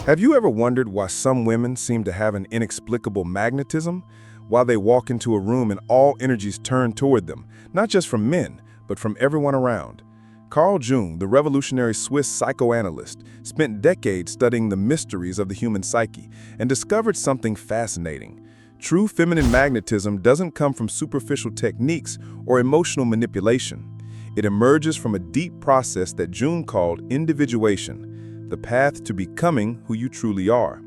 Have you ever wondered why some women seem to have an inexplicable magnetism? While they walk into a room and all energies turn toward them, not just from men, but from everyone around. Carl Jung, the revolutionary Swiss psychoanalyst, spent decades studying the mysteries of the human psyche and discovered something fascinating. True feminine magnetism doesn't come from superficial techniques or emotional manipulation. It emerges from a deep process that Jung called individuation, the path to becoming who you truly are.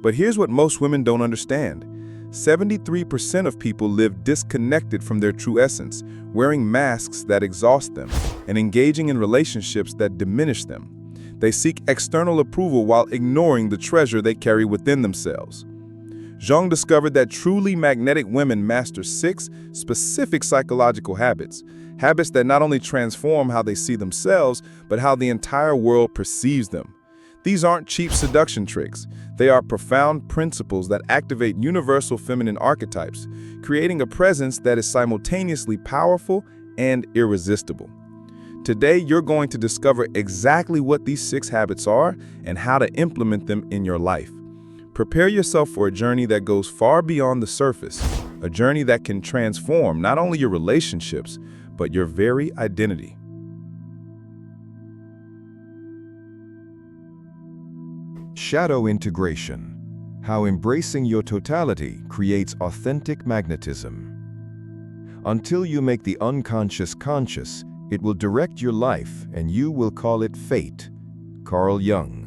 But here's what most women don't understand. 73% of people live disconnected from their true essence, wearing masks that exhaust them and engaging in relationships that diminish them. They seek external approval while ignoring the treasure they carry within themselves. Jung discovered that truly magnetic women master 6 specific psychological habits that not only transform how they see themselves, but how the entire world perceives them. These aren't cheap seduction tricks. They are profound principles that activate universal feminine archetypes, creating a presence that is simultaneously powerful and irresistible. Today, you're going to discover exactly what these 6 habits are and how to implement them in your life. Prepare yourself for a journey that goes far beyond the surface, a journey that can transform not only your relationships, but your very identity. Shadow integration. How embracing your totality creates authentic magnetism. Until you make the unconscious conscious, it will direct your life and you will call it fate. Carl Jung.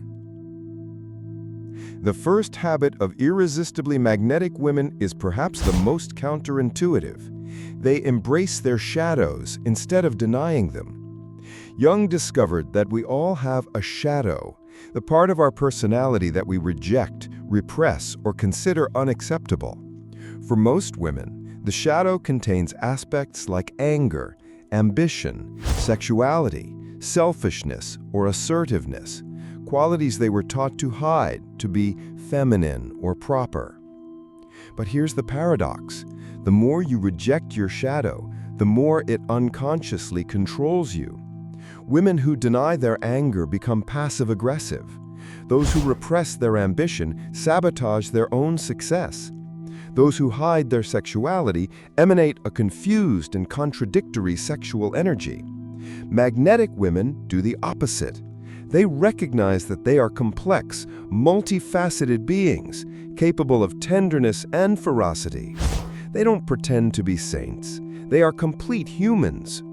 The first habit of irresistibly magnetic women is perhaps the most counterintuitive. They embrace their shadows instead of denying them. Jung discovered that we all have a shadow, the part of our personality that we reject, repress, or consider unacceptable. For most women, the shadow contains aspects like anger, ambition, sexuality, selfishness, or assertiveness, qualities they were taught to hide, to be feminine or proper. But here's the paradox. The more you reject your shadow, the more it unconsciously controls you. Women who deny their anger become passive-aggressive. Those who repress their ambition sabotage their own success. Those who hide their sexuality emanate a confused and contradictory sexual energy. Magnetic women do the opposite. They recognize that they are complex, multifaceted beings, capable of tenderness and ferocity. They don't pretend to be saints. They are complete humans.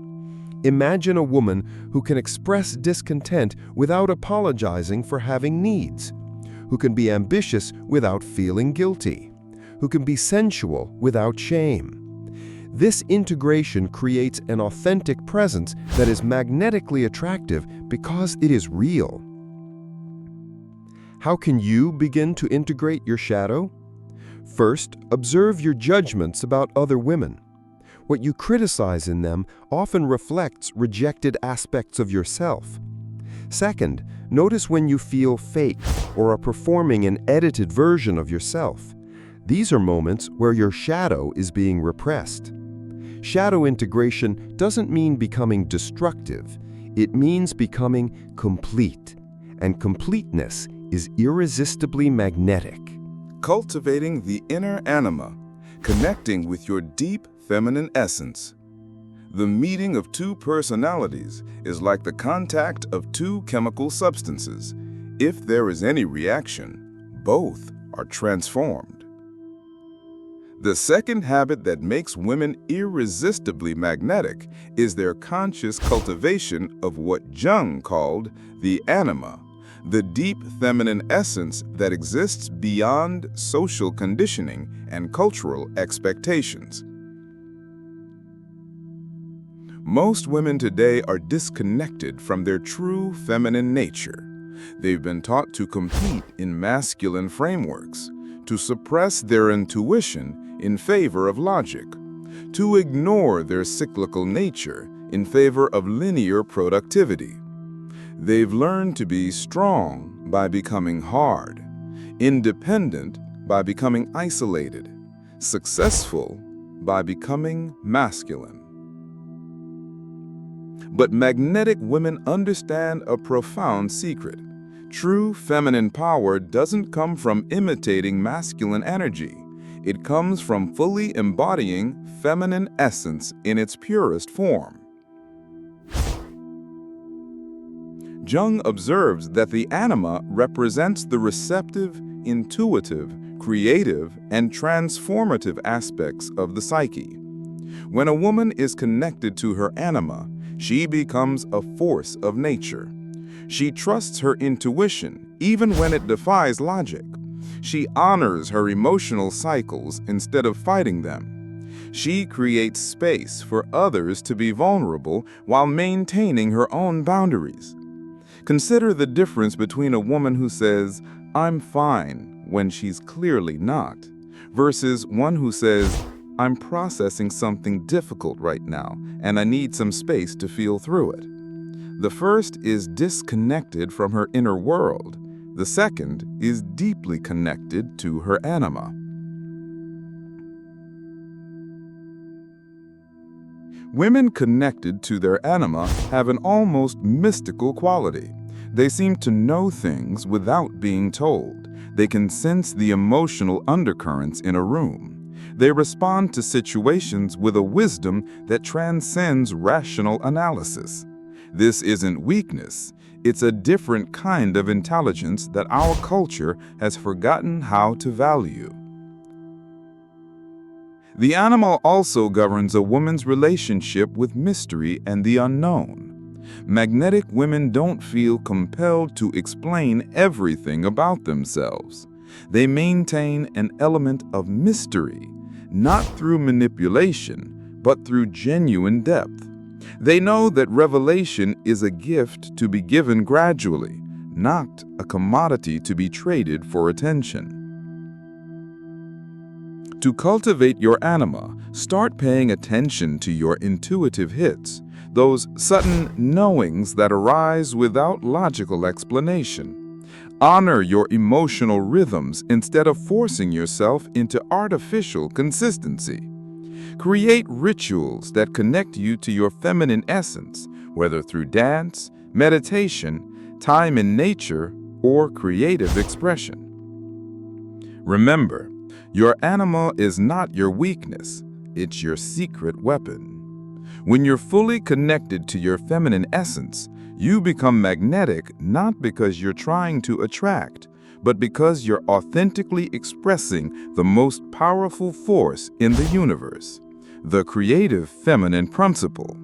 Imagine a woman who can express discontent without apologizing for having needs, who can be ambitious without feeling guilty, who can be sensual without shame. This integration creates an authentic presence that is magnetically attractive because it is real. How can you begin to integrate your shadow? First, observe your judgments about other women. What you criticize in them often reflects rejected aspects of yourself. Second, notice when you feel fake or are performing an edited version of yourself. These are moments where your shadow is being repressed. Shadow integration doesn't mean becoming destructive. It means becoming complete. And completeness is irresistibly magnetic. Cultivating the inner anima, connecting with your deep feminine essence. The meeting of 2 personalities is like the contact of 2 chemical substances. If there is any reaction, both are transformed. The second habit that makes women irresistibly magnetic is their conscious cultivation of what Jung called the anima, the deep feminine essence that exists beyond social conditioning and cultural expectations. Most women today are disconnected from their true feminine nature. They've been taught to compete in masculine frameworks, to suppress their intuition in favor of logic, to ignore their cyclical nature in favor of linear productivity. They've learned to be strong by becoming hard, independent by becoming isolated, successful by becoming masculine. But magnetic women understand a profound secret. True feminine power doesn't come from imitating masculine energy. It comes from fully embodying feminine essence in its purest form. Jung observes that the anima represents the receptive, intuitive, creative, and transformative aspects of the psyche. When a woman is connected to her anima, she becomes a force of nature. She trusts her intuition, even when it defies logic. She honors her emotional cycles instead of fighting them. She creates space for others to be vulnerable while maintaining her own boundaries. Consider the difference between a woman who says, "I'm fine," when she's clearly not, versus one who says, "I'm processing something difficult right now, and I need some space to feel through it." The first is disconnected from her inner world. The second is deeply connected to her anima. Women connected to their anima have an almost mystical quality. They seem to know things without being told. They can sense the emotional undercurrents in a room. They respond to situations with a wisdom that transcends rational analysis. This isn't weakness. It's a different kind of intelligence that our culture has forgotten how to value. The anima also governs a woman's relationship with mystery and the unknown. Magnetic women don't feel compelled to explain everything about themselves. They maintain an element of mystery, not through manipulation, but through genuine depth. They know that revelation is a gift to be given gradually, not a commodity to be traded for attention. To cultivate your anima, start paying attention to your intuitive hits, those sudden knowings that arise without logical explanation. Honor your emotional rhythms instead of forcing yourself into artificial consistency. Create rituals that connect you to your feminine essence, whether through dance, meditation, time in nature, or creative expression. Remember, your anima is not your weakness, it's your secret weapon. When you're fully connected to your feminine essence, you become magnetic not because you're trying to attract, but because you're authentically expressing the most powerful force in the universe, the creative feminine principle.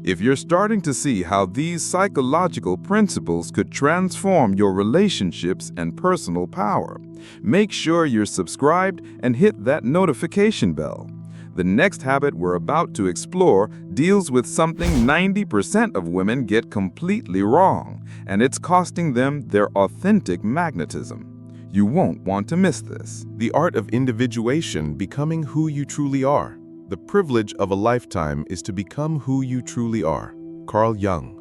If you're starting to see how these psychological principles could transform your relationships and personal power, make sure you're subscribed and hit that notification bell. The next habit we're about to explore deals with something 90% of women get completely wrong, and it's costing them their authentic magnetism. You won't want to miss this. The Art of Individuation, becoming who you truly are. The privilege of a lifetime is to become who you truly are. Carl Jung.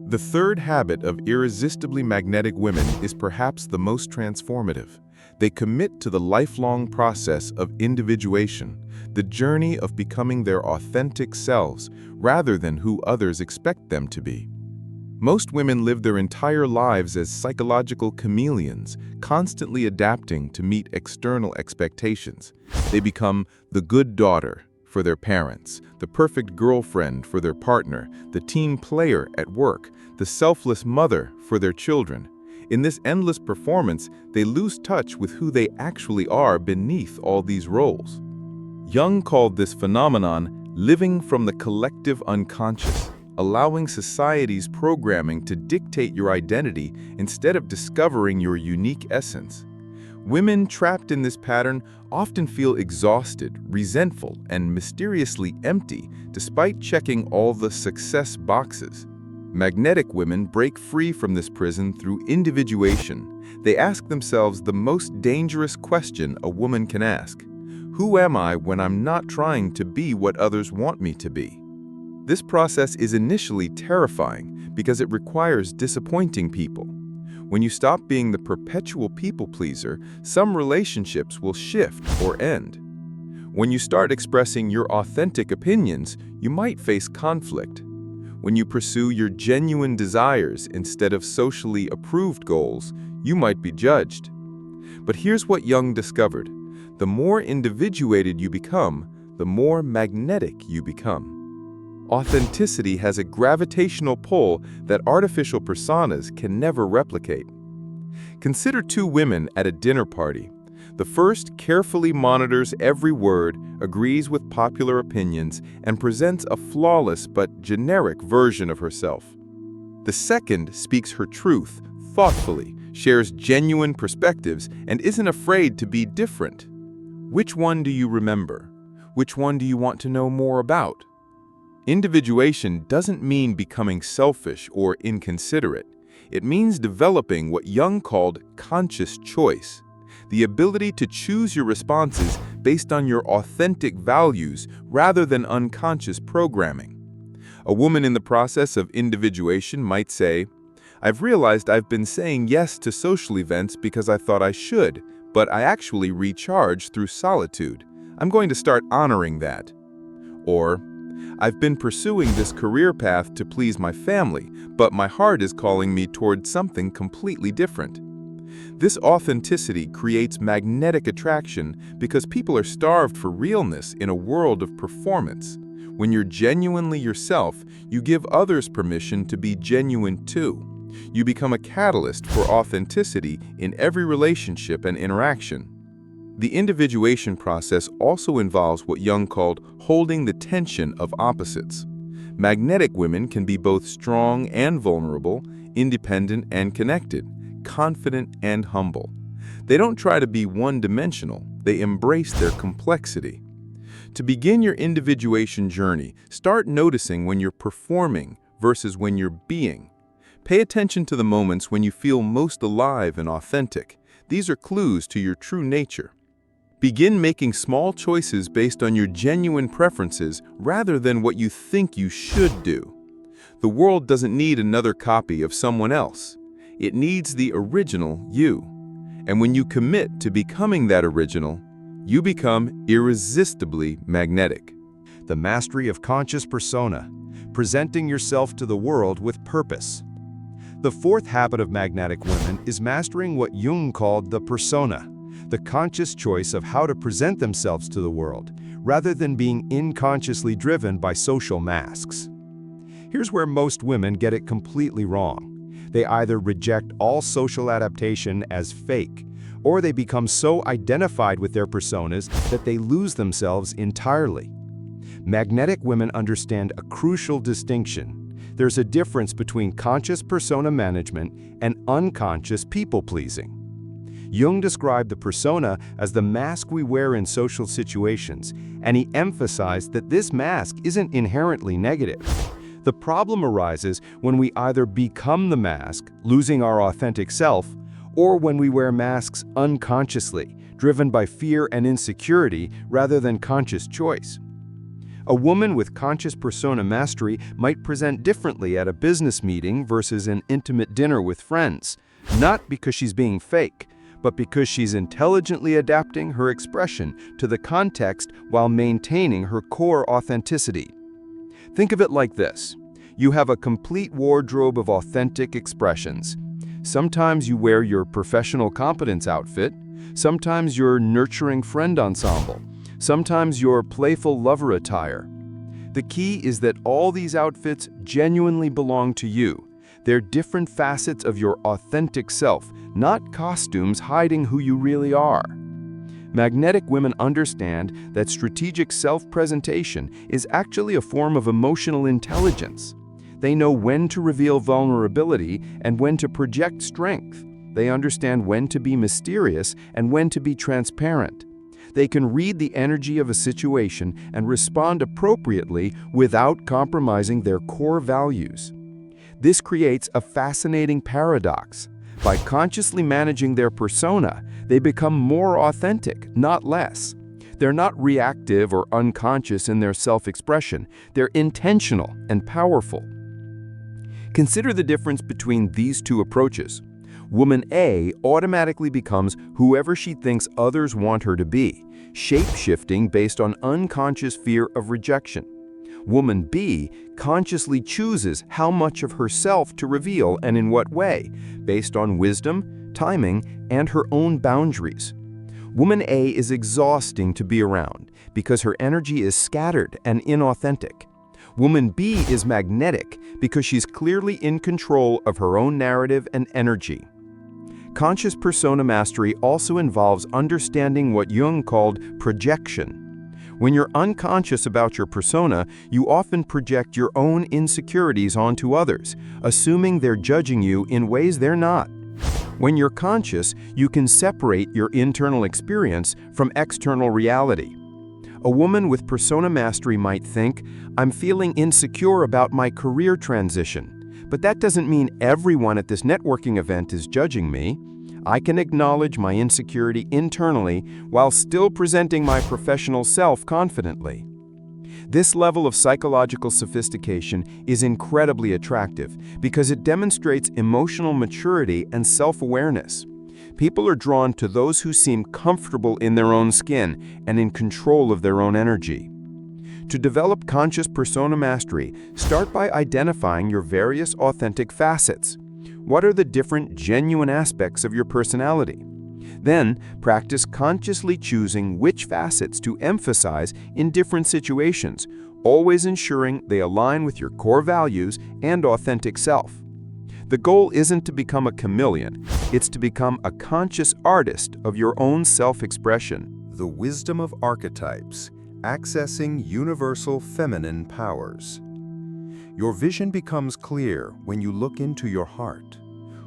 The third habit of irresistibly magnetic women is perhaps the most transformative. They commit to the lifelong process of individuation, the journey of becoming their authentic selves rather than who others expect them to be. Most women live their entire lives as psychological chameleons, constantly adapting to meet external expectations. They become the good daughter for their parents, the perfect girlfriend for their partner, the team player at work, the selfless mother for their children. In this endless performance, they lose touch with who they actually are beneath all these roles. Jung called this phenomenon living from the collective unconscious, allowing society's programming to dictate your identity instead of discovering your unique essence. Women trapped in this pattern often feel exhausted, resentful, and mysteriously empty despite checking all the success boxes. Magnetic women break free from this prison through individuation. They ask themselves the most dangerous question a woman can ask: who am I when I'm not trying to be what others want me to be? This process is initially terrifying because it requires disappointing people. When you stop being the perpetual people pleaser, some relationships will shift or end. When you start expressing your authentic opinions, you might face conflict. When you pursue your genuine desires instead of socially approved goals, you might be judged. But here's what Jung discovered. The more individuated you become, the more magnetic you become. Authenticity has a gravitational pull that artificial personas can never replicate. Consider two women at a dinner party. The first carefully monitors every word, agrees with popular opinions, and presents a flawless but generic version of herself. The second speaks her truth, thoughtfully, shares genuine perspectives, and isn't afraid to be different. Which one do you remember? Which one do you want to know more about? Individuation doesn't mean becoming selfish or inconsiderate. It means developing what Jung called conscious choice, the ability to choose your responses based on your authentic values rather than unconscious programming. A woman in the process of individuation might say, "I've realized I've been saying yes to social events because I thought I should, but I actually recharge through solitude. I'm going to start honoring that." Or, "I've been pursuing this career path to please my family, but my heart is calling me toward something completely different." This authenticity creates magnetic attraction because people are starved for realness in a world of performance. When you're genuinely yourself, you give others permission to be genuine too. You become a catalyst for authenticity in every relationship and interaction. The individuation process also involves what Jung called holding the tension of opposites. Magnetic women can be both strong and vulnerable, independent and connected, confident and humble. They don't try to be one-dimensional, they embrace their complexity. To begin your individuation journey, start noticing when you're performing versus when you're being. Pay attention to the moments when you feel most alive and authentic. These are clues to your true nature. Begin making small choices based on your genuine preferences rather than what you think you should do. The world doesn't need another copy of someone else. It needs the original you. And when you commit to becoming that original, you become irresistibly magnetic. The mastery of conscious persona, presenting yourself to the world with purpose. The fourth habit of magnetic women is mastering what Jung called the persona, the conscious choice of how to present themselves to the world, rather than being unconsciously driven by social masks. Here's where most women get it completely wrong. They either reject all social adaptation as fake, or they become so identified with their personas that they lose themselves entirely. Magnetic women understand a crucial distinction. There's a difference between conscious persona management and unconscious people-pleasing. Jung described the persona as the mask we wear in social situations, and he emphasized that this mask isn't inherently negative. The problem arises when we either become the mask, losing our authentic self, or when we wear masks unconsciously, driven by fear and insecurity rather than conscious choice. A woman with conscious persona mastery might present differently at a business meeting versus an intimate dinner with friends, not because she's being fake, but because she's intelligently adapting her expression to the context while maintaining her core authenticity. Think of it like this. You have a complete wardrobe of authentic expressions. Sometimes you wear your professional competence outfit, sometimes your nurturing friend ensemble, sometimes your playful lover attire. The key is that all these outfits genuinely belong to you. They're different facets of your authentic self, not costumes hiding who you really are. Magnetic women understand that strategic self-presentation is actually a form of emotional intelligence. They know when to reveal vulnerability and when to project strength. They understand when to be mysterious and when to be transparent. They can read the energy of a situation and respond appropriately without compromising their core values. This creates a fascinating paradox. By consciously managing their persona, they become more authentic, not less. They're not reactive or unconscious in their self-expression. They're intentional and powerful. Consider the difference between these two approaches. Woman A automatically becomes whoever she thinks others want her to be, shape-shifting based on unconscious fear of rejection. Woman B consciously chooses how much of herself to reveal and in what way, based on wisdom, timing, and her own boundaries. Woman A is exhausting to be around because her energy is scattered and inauthentic. Woman B is magnetic because she's clearly in control of her own narrative and energy. Conscious persona mastery also involves understanding what Jung called projection. When you're unconscious about your persona, you often project your own insecurities onto others, assuming they're judging you in ways they're not. When you're conscious, you can separate your internal experience from external reality. A woman with persona mastery might think, "I'm feeling insecure about my career transition," but that doesn't mean everyone at this networking event is judging me. I can acknowledge my insecurity internally while still presenting my professional self confidently. This level of psychological sophistication is incredibly attractive because it demonstrates emotional maturity and self-awareness. People are drawn to those who seem comfortable in their own skin and in control of their own energy. To develop conscious persona mastery, start by identifying your various authentic facets. What are the different genuine aspects of your personality? Then, practice consciously choosing which facets to emphasize in different situations, always ensuring they align with your core values and authentic self. The goal isn't to become a chameleon, it's to become a conscious artist of your own self-expression. The wisdom of archetypes, accessing universal feminine powers. Your vision becomes clear when you look into your heart.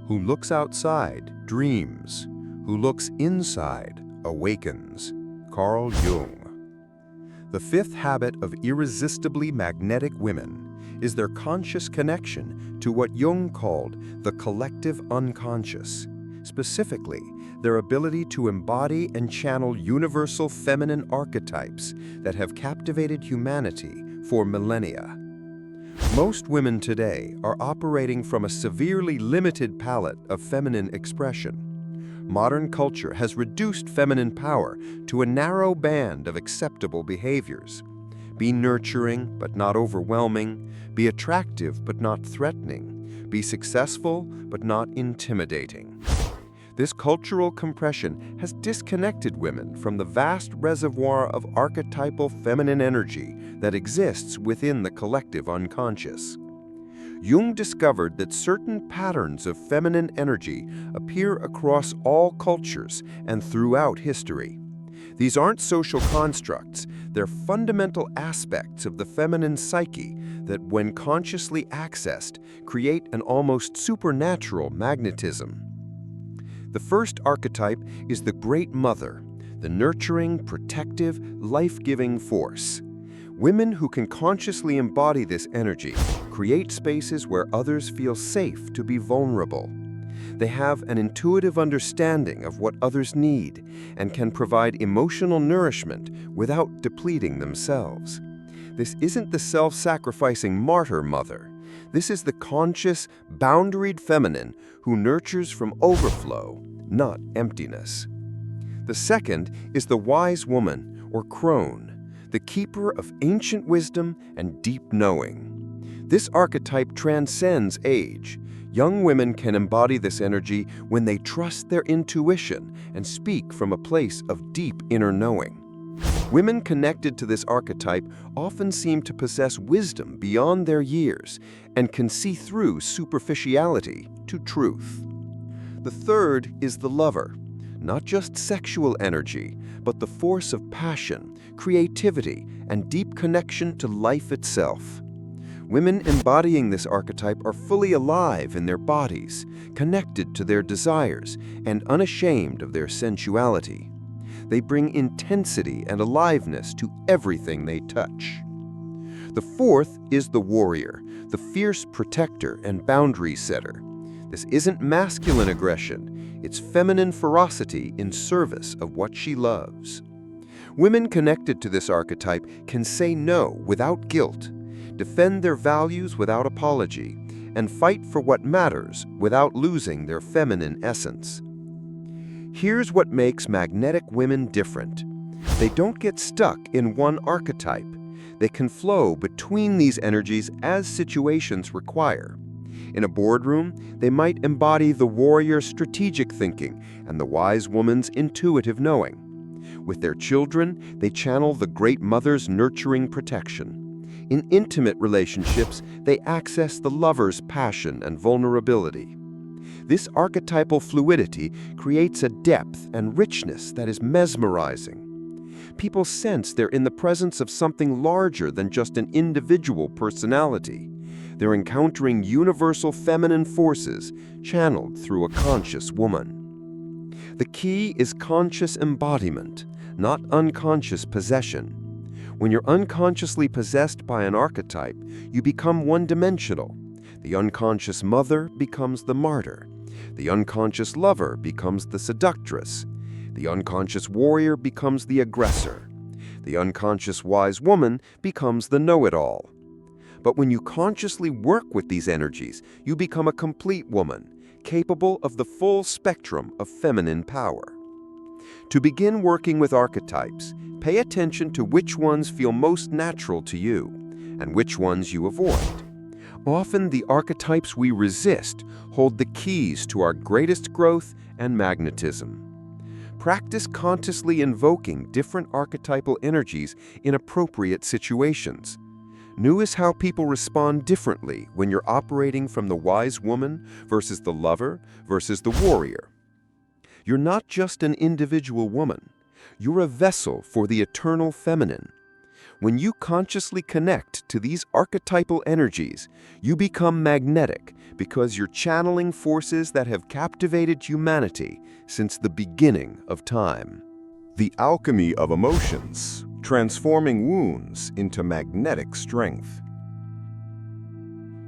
Who looks outside dreams. Who looks inside awakens. Carl Jung. The fifth habit of irresistibly magnetic women is their conscious connection to what Jung called the collective unconscious, specifically their ability to embody and channel universal feminine archetypes that have captivated humanity for millennia. Most women today are operating from a severely limited palette of feminine expression. Modern culture has reduced feminine power to a narrow band of acceptable behaviors. Be nurturing but not overwhelming, be attractive but not threatening, be successful but not intimidating. This cultural compression has disconnected women from the vast reservoir of archetypal feminine energy that exists within the collective unconscious. Jung discovered that certain patterns of feminine energy appear across all cultures and throughout history. These aren't social constructs, they're fundamental aspects of the feminine psyche that, when consciously accessed, create an almost supernatural magnetism. The first archetype is the Great Mother, the nurturing, protective, life-giving force. Women who can consciously embody this energy create spaces where others feel safe to be vulnerable. They have an intuitive understanding of what others need and can provide emotional nourishment without depleting themselves. This isn't the self-sacrificing martyr mother. This is the conscious, boundaried feminine who nurtures from overflow, not emptiness. The second is the wise woman, or crone, the keeper of ancient wisdom and deep knowing. This archetype transcends age. Young women can embody this energy when they trust their intuition and speak from a place of deep inner knowing. Women connected to this archetype often seem to possess wisdom beyond their years and can see through superficiality to truth. The third is the lover, not just sexual energy, but the force of passion, creativity, and deep connection to life itself. Women embodying this archetype are fully alive in their bodies, connected to their desires, and unashamed of their sensuality. They bring intensity and aliveness to everything they touch. The fourth is the warrior, the fierce protector and boundary setter. This isn't masculine aggression, it's feminine ferocity in service of what she loves. Women connected to this archetype can say no without guilt, defend their values without apology, and fight for what matters without losing their feminine essence. Here's what makes magnetic women different. They don't get stuck in one archetype. They can flow between these energies as situations require. In a boardroom, they might embody the warrior's strategic thinking and the wise woman's intuitive knowing. With their children, they channel the great mother's nurturing protection. In intimate relationships, they access the lover's passion and vulnerability. This archetypal fluidity creates a depth and richness that is mesmerizing. People sense they're in the presence of something larger than just an individual personality. They're encountering universal feminine forces channeled through a conscious woman. The key is conscious embodiment, not unconscious possession. When you're unconsciously possessed by an archetype, you become one-dimensional. The unconscious mother becomes the martyr. The unconscious lover becomes the seductress. The unconscious warrior becomes the aggressor. The unconscious wise woman becomes the know-it-all. But when you consciously work with these energies, you become a complete woman, capable of the full spectrum of feminine power. To begin working with archetypes, pay attention to which ones feel most natural to you and which ones you avoid. Often the archetypes we resist hold the keys to our greatest growth and magnetism. Practice consciously invoking different archetypal energies in appropriate situations. Notice how people respond differently when you're operating from the wise woman versus the lover versus the warrior. You're not just an individual woman. You're a vessel for the eternal feminine. When you consciously connect to these archetypal energies, you become magnetic because you're channeling forces that have captivated humanity since the beginning of time. The alchemy of emotions, transforming wounds into magnetic strength.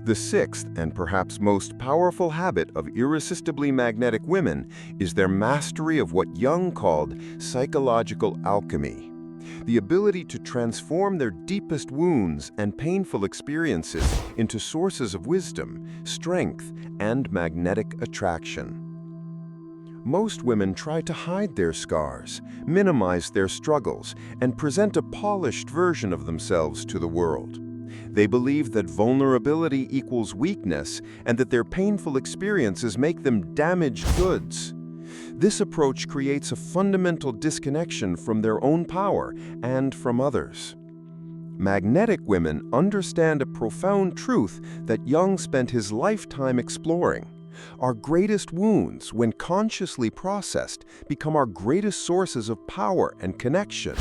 The sixth and perhaps most powerful habit of irresistibly magnetic women is their mastery of what Jung called psychological alchemy, the ability to transform their deepest wounds and painful experiences into sources of wisdom, strength, and magnetic attraction. Most women try to hide their scars, minimize their struggles, and present a polished version of themselves to the world. They believe that vulnerability equals weakness and that their painful experiences make them damaged goods. This approach creates a fundamental disconnection from their own power and from others. Magnetic women understand a profound truth that Jung spent his lifetime exploring. Our greatest wounds, when consciously processed, become our greatest sources of power and connection.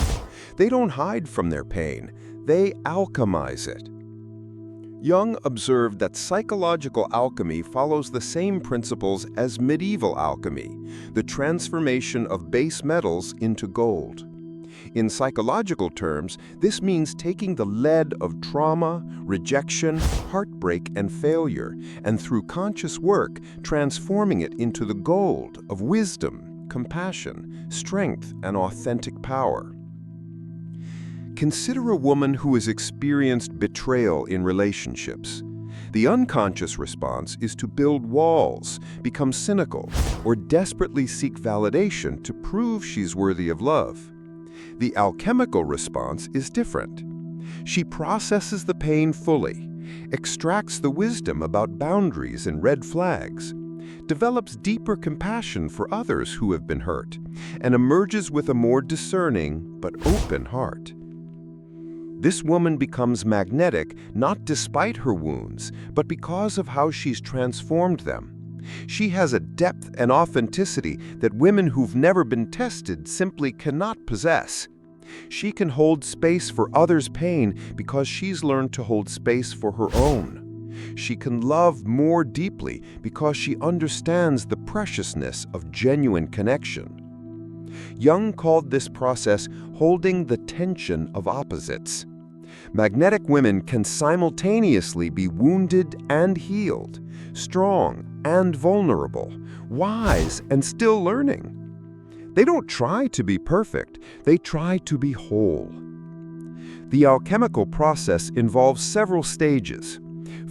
They don't hide from their pain, they alchemize it. Jung observed that psychological alchemy follows the same principles as medieval alchemy, the transformation of base metals into gold. In psychological terms, this means taking the lead of trauma, rejection, heartbreak, and failure, and through conscious work, transforming it into the gold of wisdom, compassion, strength, and authentic power. Consider a woman who has experienced betrayal in relationships. The unconscious response is to build walls, become cynical, or desperately seek validation to prove she's worthy of love. The alchemical response is different. She processes the pain fully, extracts the wisdom about boundaries and red flags, develops deeper compassion for others who have been hurt, and emerges with a more discerning but open heart. This woman becomes magnetic not despite her wounds, but because of how she's transformed them. She has a depth and authenticity that women who've never been tested simply cannot possess. She can hold space for others' pain because she's learned to hold space for her own. She can love more deeply because she understands the preciousness of genuine connection. Jung called this process holding the tension of opposites. Magnetic women can simultaneously be wounded and healed, strong and vulnerable, wise and still learning. They don't try to be perfect, they try to be whole. The alchemical process involves several stages.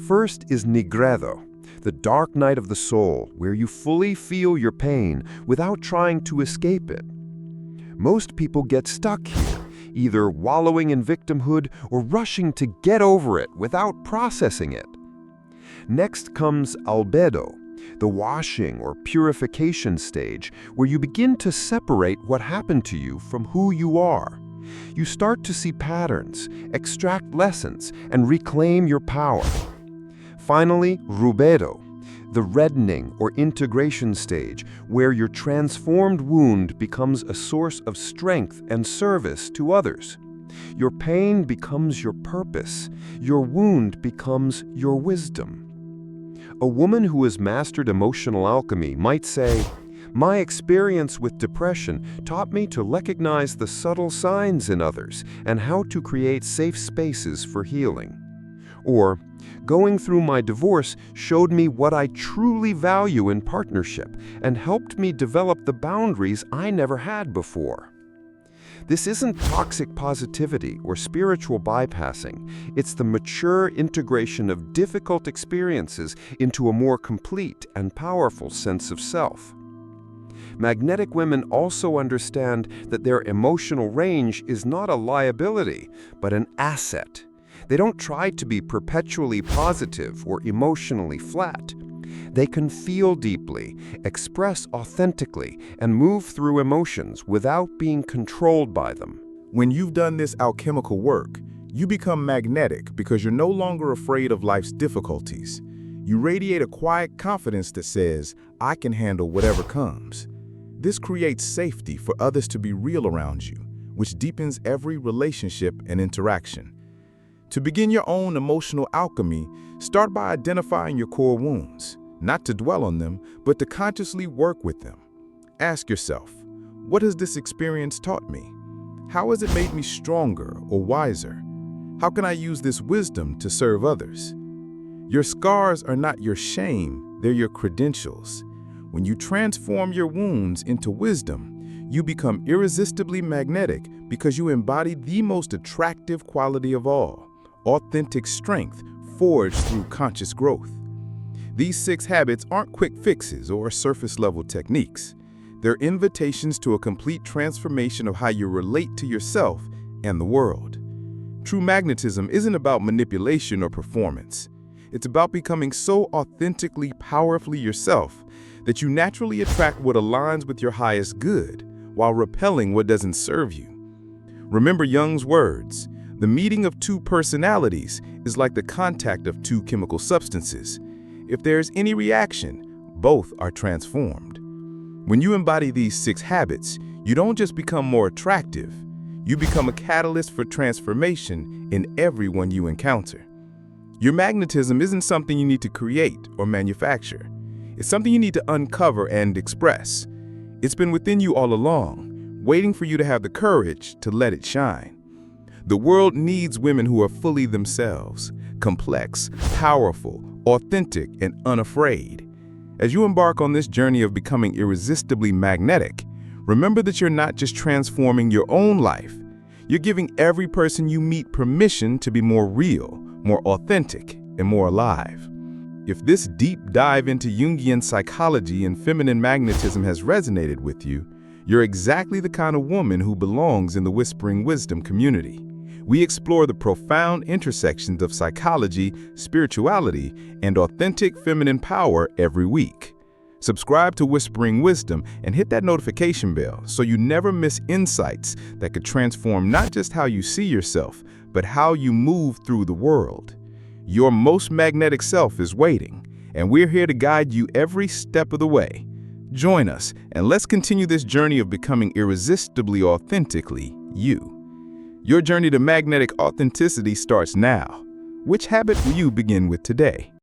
First is nigredo, the dark night of the soul, where you fully feel your pain without trying to escape it. Most people get stuck here, either wallowing in victimhood or rushing to get over it without processing it. Next comes albedo, the washing or purification stage, where you begin to separate what happened to you from who you are. You start to see patterns, extract lessons, and reclaim your power. Finally, rubedo, the reddening or integration stage, where your transformed wound becomes a source of strength and service to others. Your pain becomes your purpose. Your wound becomes your wisdom. A woman who has mastered emotional alchemy might say, "My experience with depression taught me to recognize the subtle signs in others and how to create safe spaces for healing." Or, "Going through my divorce showed me what I truly value in partnership and helped me develop the boundaries I never had before." This isn't toxic positivity or spiritual bypassing. It's the mature integration of difficult experiences into a more complete and powerful sense of self. Magnetic women also understand that their emotional range is not a liability, but an asset. They don't try to be perpetually positive or emotionally flat. They can feel deeply, express authentically, and move through emotions without being controlled by them. When you've done this alchemical work, you become magnetic because you're no longer afraid of life's difficulties. You radiate a quiet confidence that says, "I can handle whatever comes." This creates safety for others to be real around you, which deepens every relationship and interaction. To begin your own emotional alchemy, start by identifying your core wounds. Not to dwell on them, but to consciously work with them. Ask yourself, what has this experience taught me? How has it made me stronger or wiser? How can I use this wisdom to serve others? Your scars are not your shame, they're your credentials. When you transform your wounds into wisdom, you become irresistibly magnetic because you embody the most attractive quality of all, authentic strength forged through conscious growth. These 6 habits aren't quick fixes or surface-level techniques. They're invitations to a complete transformation of how you relate to yourself and the world. True magnetism isn't about manipulation or performance. It's about becoming so authentically, powerfully yourself that you naturally attract what aligns with your highest good while repelling what doesn't serve you. Remember Jung's words, "The meeting of 2 personalities is like the contact of 2 chemical substances. If there's any reaction, both are transformed." When you embody these 6 habits, you don't just become more attractive, you become a catalyst for transformation in everyone you encounter. Your magnetism isn't something you need to create or manufacture. It's something you need to uncover and express. It's been within you all along, waiting for you to have the courage to let it shine. The world needs women who are fully themselves, complex, powerful, authentic, and unafraid. As you embark on this journey of becoming irresistibly magnetic, remember that you're not just transforming your own life, you're giving every person you meet permission to be more real, more authentic, and more alive. If this deep dive into Jungian psychology and feminine magnetism has resonated with you, you're exactly the kind of woman who belongs in the Whispering Wisdom community. We explore the profound intersections of psychology, spirituality, and authentic feminine power every week. Subscribe to Whispering Wisdom and hit that notification bell so you never miss insights that could transform not just how you see yourself, but how you move through the world. Your most magnetic self is waiting, and we're here to guide you every step of the way. Join us, and let's continue this journey of becoming irresistibly authentically you. Your journey to magnetic authenticity starts now. Which habit will you begin with today?